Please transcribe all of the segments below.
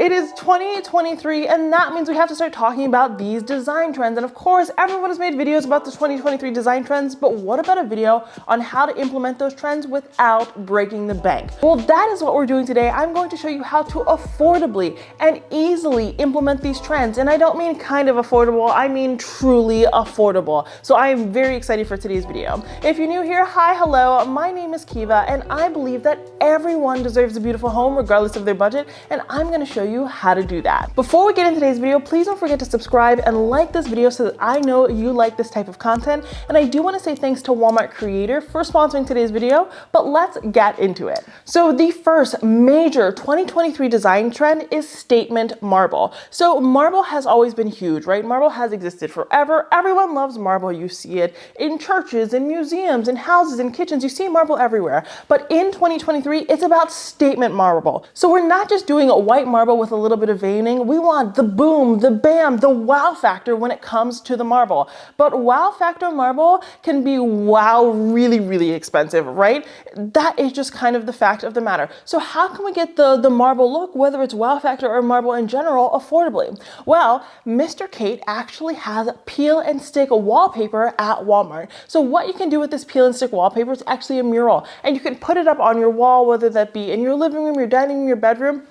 It is 2023, and that means we have to start talking about these design trends. And of course, everyone has made videos about the 2023 design trends, but what about a video on how to implement those trends without breaking the bank? Well, that is what we're doing today. I'm going to show you how to affordably and easily implement these trends. And I don't mean kind of affordable, I mean truly affordable. So I am very excited for today's video. If you're new here, hi, hello, my name is Kiva, and I believe that everyone deserves a beautiful home regardless of their budget, and I'm going to show you how to do that. Before we get into today's video, please don't forget to subscribe and like this video so that I know you like this type of content. And I do want to say thanks to Walmart Creator for sponsoring today's video, but let's get into it. So the first major 2023 design trend is statement marble. So marble has always been huge, right? Marble has existed forever. Everyone loves marble. You see it in churches, in museums, in houses, in kitchens. You see marble everywhere. But in 2023, it's about statement marble. So we're not just doing a white marble with a little bit of veining. We want the boom, the bam, the wow factor when it comes to the marble. But wow factor marble can be really, really expensive, right? That is just kind of the fact of the matter. So how can we get the marble look, whether it's wow factor or marble in general, affordably? Well, Mr. Kate actually has peel and stick wallpaper at Walmart. So what you can do with this peel and stick wallpaper is actually a mural, and you can put it up on your wall, whether that be in your living room, your dining room, your bedroom,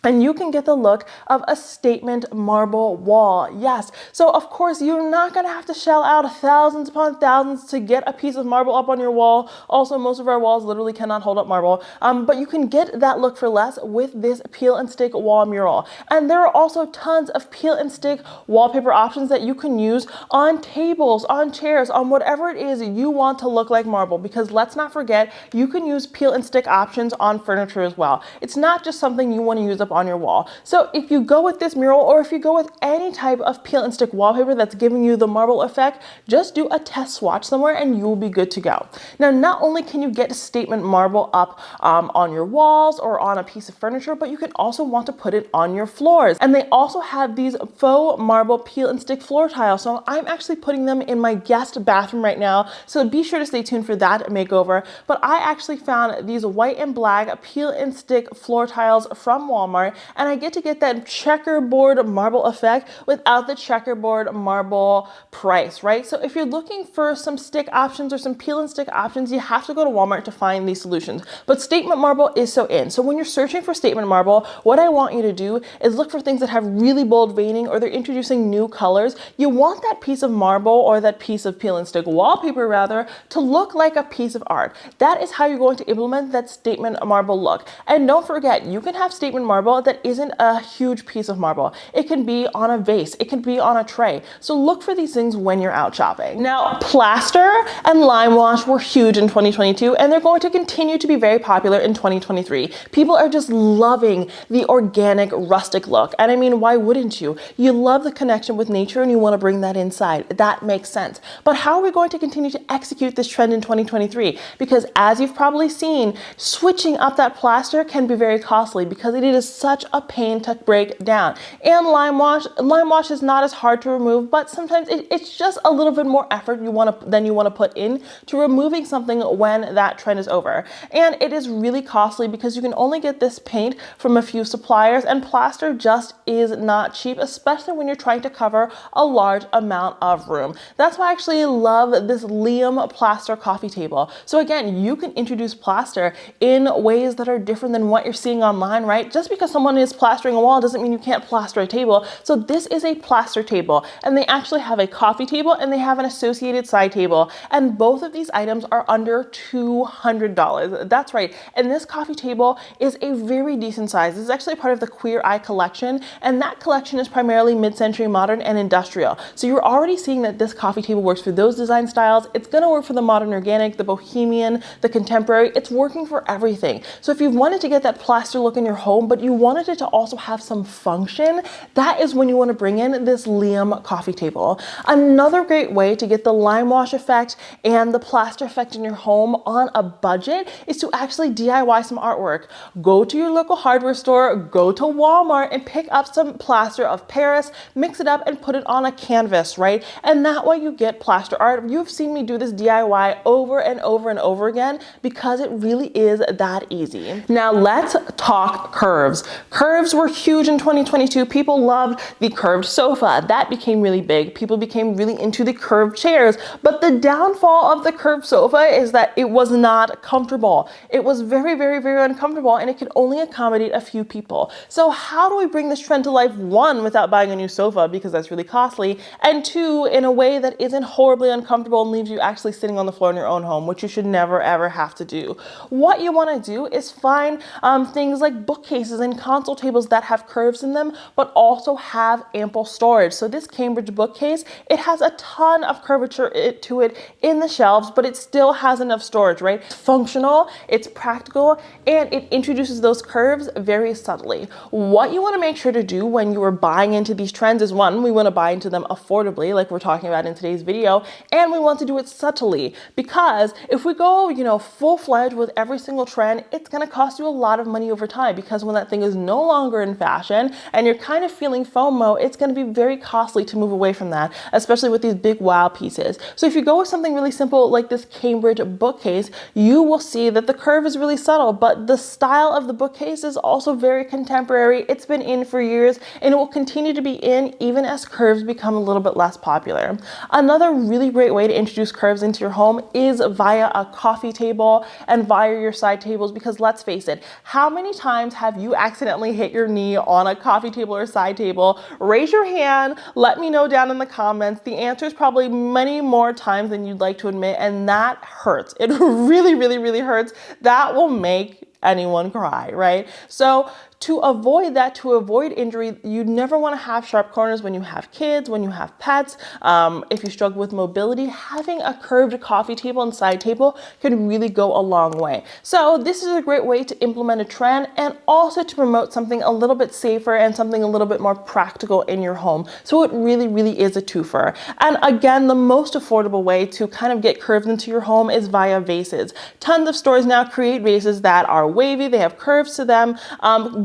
and you can get the look of a statement marble wall. Yes. So of course you're not going to have to shell out thousands upon thousands to get a piece of marble up on your wall. Also, most of our walls literally cannot hold up marble. But you can get that look for less with this peel and stick wall mural. And there are also tons of peel and stick wallpaper options that you can use on tables, on chairs, on whatever it is you want to look like marble. Because let's not forget, you can use peel and stick options on furniture as well. It's not just something you want to use up on your wall. So if you go with this mural, or if you go with any type of peel and stick wallpaper that's giving you the marble effect, just do a test swatch somewhere and you will be good to go. Now, not only can you get statement marble up on your walls or on a piece of furniture, but you can also want to put it on your floors. And they also have these faux marble peel and stick floor tiles. So I'm actually putting them in my guest bathroom right now. So be sure to stay tuned for that makeover. But I actually found these white and black peel and stick floor tiles from Walmart, and I get to get that checkerboard marble effect without the checkerboard marble price, right? So if you're looking for some stick options or some peel and stick options, you have to go to Walmart to find these solutions. But statement marble is so in. So when you're searching for statement marble, what I want you to do is look for things that have really bold veining, or they're introducing new colors. You want that piece of marble, or that piece of peel and stick wallpaper rather, to look like a piece of art. That is how you're going to implement that statement marble look. And don't forget, you can have statement marble that isn't a huge piece of marble. It can be on a vase, it can be on a tray. So look for these things when you're out shopping. Now, plaster and lime wash were huge in 2022, and they're going to continue to be very popular in 2023. People are just loving the organic rustic look. And I mean, why wouldn't you? You love the connection with nature and you want to bring that inside. That makes sense. But how are we going to continue to execute this trend in 2023? Because as you've probably seen, switching up that plaster can be very costly because it is such a pain to break down. And lime wash is not as hard to remove, but sometimes it's just a little bit more effort than you want to put in to removing something when that trend is over. And it is really costly because you can only get this paint from a few suppliers, and plaster just is not cheap, especially when you're trying to cover a large amount of room. That's why I actually love this Liam plaster coffee table. So again, you can introduce plaster in ways that are different than what you're seeing online, right? Just because someone is plastering a wall doesn't mean you can't plaster a table. So this is a plaster table, and they actually have a coffee table and they have an associated side table, and both of these items are under $200. That's right. And this coffee table is a very decent size. This is actually part of the Queer Eye collection, and that collection is primarily mid-century modern and industrial. So you're already seeing that this coffee table works for those design styles. It's going to work for the modern organic, the bohemian, the contemporary. It's working for everything. So if you've wanted to get that plaster look in your home, but you wanted it to also have some function, that is when you want to bring in this Liam coffee table. Another great way to get the lime wash effect and the plaster effect in your home on a budget is to actually DIY some artwork. Go to your local hardware store, go to Walmart and pick up some plaster of Paris, mix it up and put it on a canvas, right? And that way you get plaster art. You've seen me do this DIY over and over and over again because it really is that easy. Now let's talk curves. curves. Curves were huge in 2022. People loved the curved sofa. That became really big. People became really into the curved chairs. But the downfall of the curved sofa is that it was not comfortable. It was very, very, very uncomfortable, and it could only accommodate a few people. So how do we bring this trend to life? One, without buying a new sofa, because that's really costly, and two, in a way that isn't horribly uncomfortable and leaves you actually sitting on the floor in your own home, which you should never ever have to do. What you want to do is find things like bookcases and console tables that have curves in them, but also have ample storage. So this Cambridge bookcase, it has a ton of curvature to it in the shelves, but it still has enough storage, right? It's functional, it's practical, and it introduces those curves very subtly. What you want to make sure to do when you are buying into these trends is, one, we want to buy into them affordably, like we're talking about in today's video, and we want to do it subtly, because if we go, you know, full-fledged with every single trend, it's going to cost you a lot of money over time, because when that thing is no longer in fashion and you're kind of feeling FOMO, it's going to be very costly to move away from that, especially with these big wow pieces. So if you go with something really simple like this Cambridge bookcase, you will see that the curve is really subtle, but the style of the bookcase is also very contemporary. It's been in for years, and it will continue to be in even as curves become a little bit less popular. Another really great way to introduce curves into your home is via a coffee table and via your side tables, because let's face it, how many times have you accidentally hit your knee on a coffee table or side table? Raise your hand, let me know down in the comments. The answer is probably many more times than you'd like to admit, and that hurts. It really, really, really hurts. That will make anyone cry, right? So to avoid that, to avoid injury, you never want to have sharp corners when you have kids, when you have pets. If you struggle with mobility, having a curved coffee table and side table can really go a long way. So this is a great way to implement a trend and also to promote something a little bit safer and something a little bit more practical in your home. So it really, really is a twofer. And again, the most affordable way to kind of get curves into your home is via vases. Tons of stores now create vases that are wavy, they have curves to them.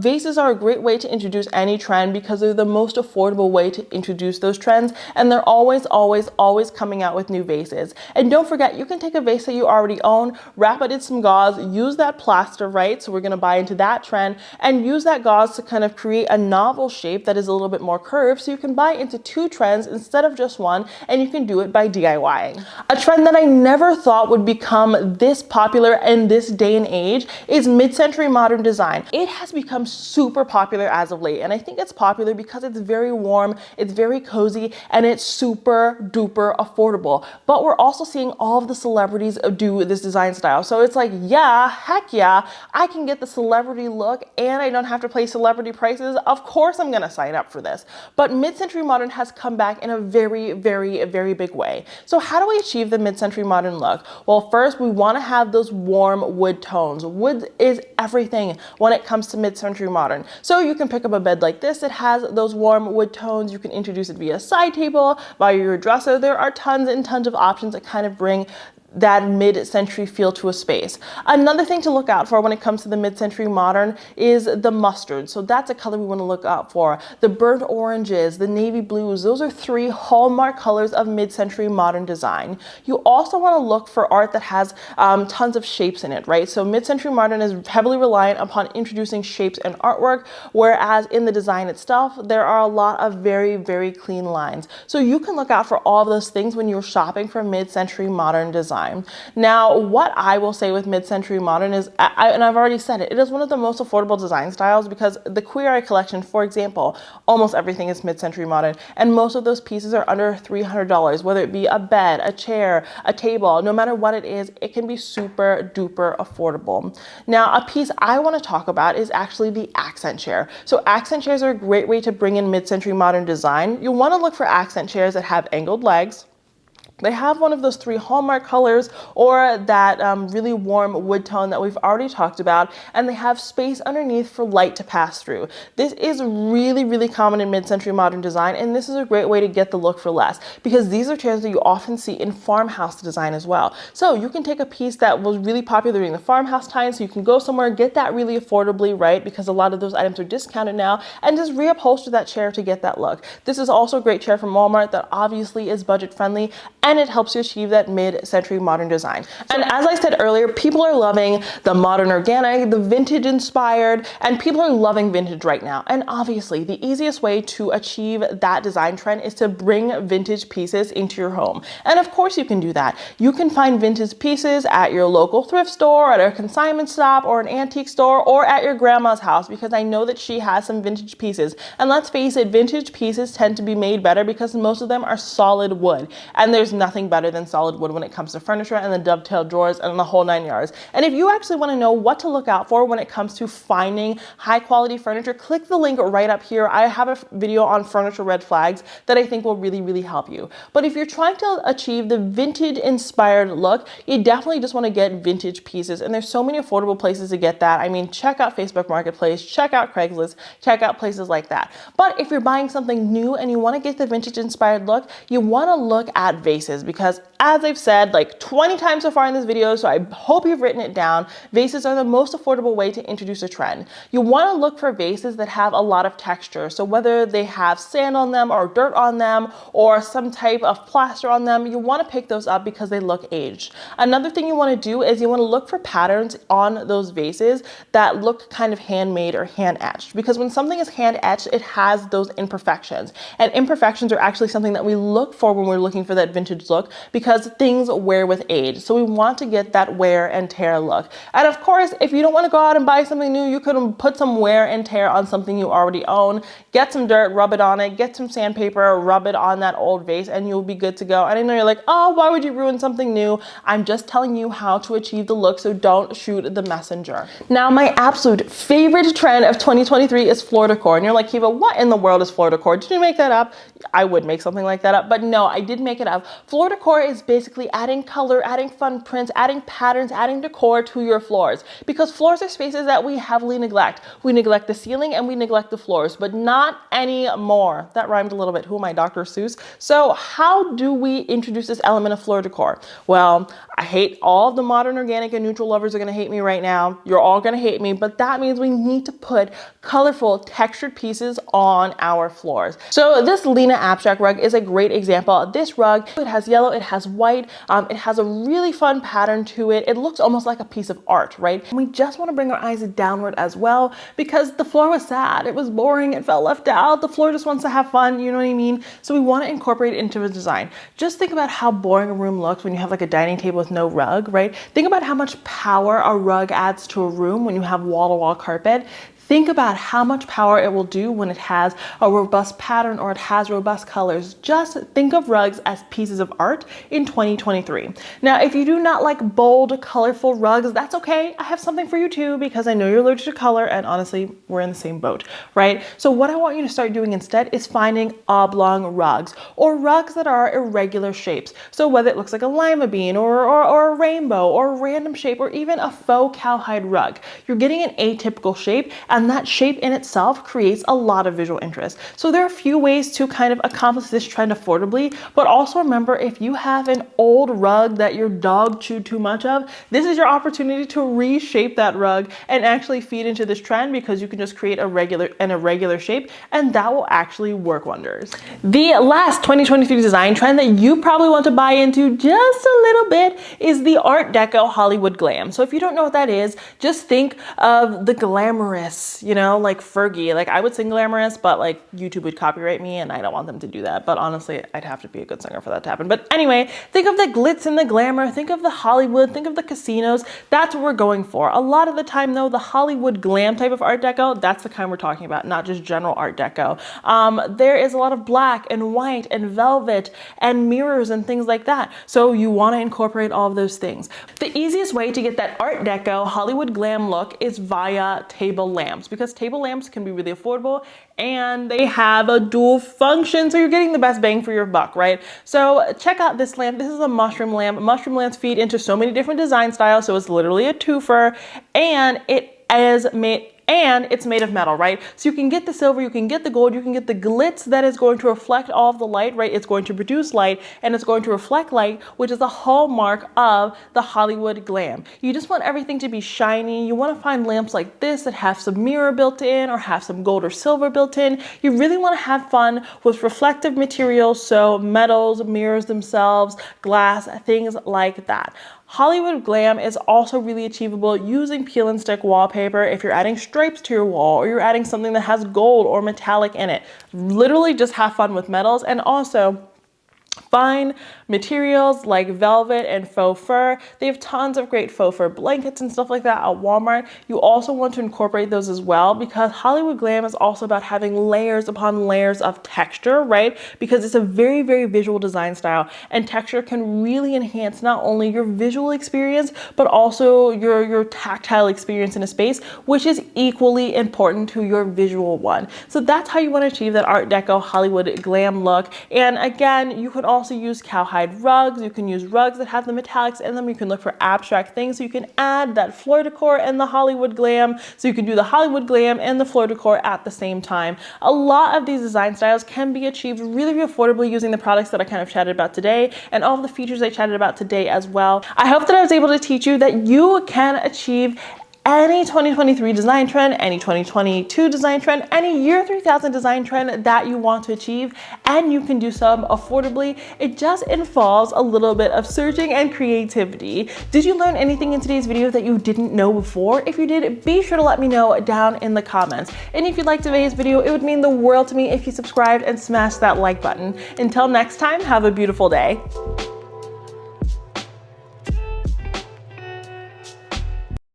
Vases are a great way to introduce any trend because they're the most affordable way to introduce those trends, and they're always, always, always coming out with new vases. And don't forget, you can take a vase that you already own, wrap it in some gauze, use that plaster, right? So we're gonna buy into that trend, and use that gauze to kind of create a novel shape that is a little bit more curved, so you can buy into two trends instead of just one, and you can do it by DIYing. A trend that I never thought would become this popular in this day and age is mid-century modern design. It has become super popular as of late, and I think it's popular because it's very warm, it's very cozy, and it's super duper affordable. But we're also seeing all of the celebrities do this design style, so it's like, yeah, heck yeah, I can get the celebrity look and I don't have to pay celebrity prices. Of course I'm gonna sign up for this. But mid-century modern has come back in a very, very, very big way. So how do we achieve the mid-century modern look? Well, first we want to have those warm wood tones. Wood is everything when it comes to mid-century modern. So you can pick up a bed like this. It has those warm wood tones. You can introduce it via side table, via your dresser. There are tons and tons of options that kind of bring that mid-century feel to a space. Another thing to look out for when it comes to the mid-century modern is the mustard. So that's a color we want to look out for. The burnt oranges, the navy blues, those are three hallmark colors of mid-century modern design. You also want to look for art that has tons of shapes in it, right? So mid-century modern is heavily reliant upon introducing shapes and artwork, whereas in the design itself, there are a lot of very, very clean lines. So you can look out for all of those things when you're shopping for mid-century modern design. Now, what I will say with mid-century modern is, and I've already said it, it is one of the most affordable design styles because the Queer Eye collection, for example, almost everything is mid-century modern, and most of those pieces are under $300, whether it be a bed, a chair, a table, no matter what it is, it can be super duper affordable. Now, a piece I want to talk about is actually the accent chair. So accent chairs are a great way to bring in mid-century modern design. You'll want to look for accent chairs that have angled legs. They have one of those three hallmark colors or that really warm wood tone that we've already talked about, and they have space underneath for light to pass through. This is really, really common in mid-century modern design, and this is a great way to get the look for less because these are chairs that you often see in farmhouse design as well. So you can take a piece that was really popular during the farmhouse time, so you can go somewhere, get that really affordably, right? Because a lot of those items are discounted now, and just reupholster that chair to get that look. This is also a great chair from Walmart that obviously is budget friendly and it helps you achieve that mid-century modern design. And as I said earlier, people are loving the modern organic, the vintage inspired, and people are loving vintage right now. And obviously the easiest way to achieve that design trend is to bring vintage pieces into your home. And of course you can do that. You can find vintage pieces at your local thrift store, at a consignment shop, or an antique store, or at your grandma's house, because I know that she has some vintage pieces. And let's face it, vintage pieces tend to be made better because most of them are solid wood. And there's nothing better than solid wood when it comes to furniture and the dovetail drawers and the whole 9 yards. And if you actually want to know what to look out for when it comes to finding high quality furniture, click the link right up here. I have a video on furniture red flags that I think will really help you. But if you're trying to achieve the vintage inspired look, you definitely just want to get vintage pieces. And there's so many affordable places to get that. I mean, check out Facebook Marketplace, check out Craigslist, check out places like that. But if you're buying something new and you want to get the vintage inspired look, you want to look at vases, because as I've said like 20 times so far in this video, so I hope you've written it down, vases are the most affordable way to introduce a trend. You want to look for vases that have a lot of texture. So whether they have sand on them or dirt on them or some type of plaster on them, you want to pick those up because they look aged. Another thing you want to do is you want to look for patterns on those vases that look kind of handmade or hand etched, because when something is hand etched, it has those imperfections, and imperfections are actually something that we look for when we're looking for that vintage look, because things wear with age. So we want to get that wear and tear look. And of course, if you don't want to go out and buy something new, you could put some wear and tear on something you already own. Get some dirt, rub it on it, get some sandpaper, rub it on that old vase, and you'll be good to go. And I know you're like, oh, why would you ruin something new? I'm just telling you how to achieve the look, so don't shoot the messenger. Now, my absolute favorite trend of 2023 is floor decor. And you're like, Kiva, what in the world is floor decor? Did you make that up? I would make something like that up, but no, I did make it up. Floor decor is basically adding color, adding fun prints, adding patterns, adding decor to your floors, because floors are spaces that we heavily neglect. We neglect the ceiling and we neglect the floors, but not anymore. That rhymed a little bit. Who am I, Dr. Seuss? So how do we introduce this element of floor decor? Well, I hate all of the modern organic and neutral lovers are going to hate me right now. You're all going to hate me, but that means we need to put colorful textured pieces on our floors. So this Lena abstract rug is a great example. This rug, it has yellow, it has white, it has a really fun pattern to it. It looks almost like a piece of art, right? And we just want to bring our eyes downward as well, because the floor was sad, it was boring, it felt left out. The floor just wants to have fun, you know what I mean? So we want to incorporate it into the design. Just think about how boring a room looks when you have like a dining table with no rug, right? Think about how much power a rug adds to a room when you have wall-to-wall carpet. Think about how much power it will do when it has a robust pattern or it has robust colors. Just think of rugs as pieces of art in 2023. Now, if you do not like bold, colorful rugs, that's okay. I have something for you too, because I know you're allergic to color, and honestly, we're in the same boat, right? So what I want you to start doing instead is finding oblong rugs, or rugs that are irregular shapes. So whether it looks like a lima bean or a rainbow or a random shape, or even a faux cowhide rug, you're getting an atypical shape, and that shape in itself creates a lot of visual interest. So there are a few ways to kind of accomplish this trend affordably, but also remember, if you have an old rug that your dog chewed too much of, this is your opportunity to reshape that rug and actually feed into this trend, because you can just create a irregular shape, and that will actually work wonders. The last 2023 design trend that you probably want to buy into just a little bit is the Art Deco Hollywood glam. So if you don't know what that is, just think of the glamorous, you know, like Fergie. Like, I would sing glamorous, but like YouTube would copyright me, and I don't want them to do that. But honestly, I'd have to be a good singer for that to happen. But anyway, think of the glitz and the glamour, think of the Hollywood, think of the casinos. That's what we're going for. A lot of the time though, the Hollywood glam type of Art Deco, that's the kind we're talking about, not just general Art Deco. There is a lot of black and white and velvet and mirrors and things like that. So you want to incorporate all of those things. The easiest way to get that Art Deco Hollywood glam look is via table lamps, because table lamps can be really affordable and they have a dual function, so you're getting the best bang for your buck, right? So check out this lamp. This is a mushroom lamp. Mushroom lamps feed into so many different design styles, so it's literally a twofer, and it is made and it's made of metal, right? So you can get the silver, you can get the gold, you can get the glitz that is going to reflect all of the light, right? It's going to produce light and it's going to reflect light, which is the hallmark of the Hollywood glam. You just want everything to be shiny. You want to find lamps like this that have some mirror built in or have some gold or silver built in. You really want to have fun with reflective materials, so metals, mirrors themselves, glass, things like that. Hollywood glam is also really achievable using peel and stick wallpaper if you're adding stripes to your wall or you're adding something that has gold or metallic in it. Literally just have fun with metals, and also fine materials like velvet and faux fur. They have tons of great faux fur blankets and stuff like that at Walmart. You also want to incorporate those as well, because Hollywood glam is also about having layers upon layers of texture, right? Because it's a very, very visual design style, and texture can really enhance not only your visual experience, but also your tactile experience in a space, which is equally important to your visual one. So that's how you want to achieve that Art Deco Hollywood glam look. And again, you can also use cowhide rugs. You can use rugs that have the metallics in them. You can look for abstract things. So you can add that floor decor and the Hollywood glam. So you can do the Hollywood glam and the floor decor at the same time. A lot of these design styles can be achieved really, really affordably using the products that I kind of chatted about today and all of the features I chatted about today as well. I hope that I was able to teach you that you can achieve any 2023 design trend, any 2022 design trend, any year 3000 design trend that you want to achieve, and you can do so affordably. It just involves a little bit of searching and creativity. Did you learn anything in today's video that you didn't know before? If you did, be sure to let me know down in the comments. And if you liked today's video, it would mean the world to me if you subscribed and smashed that like button. Until next time, have a beautiful day.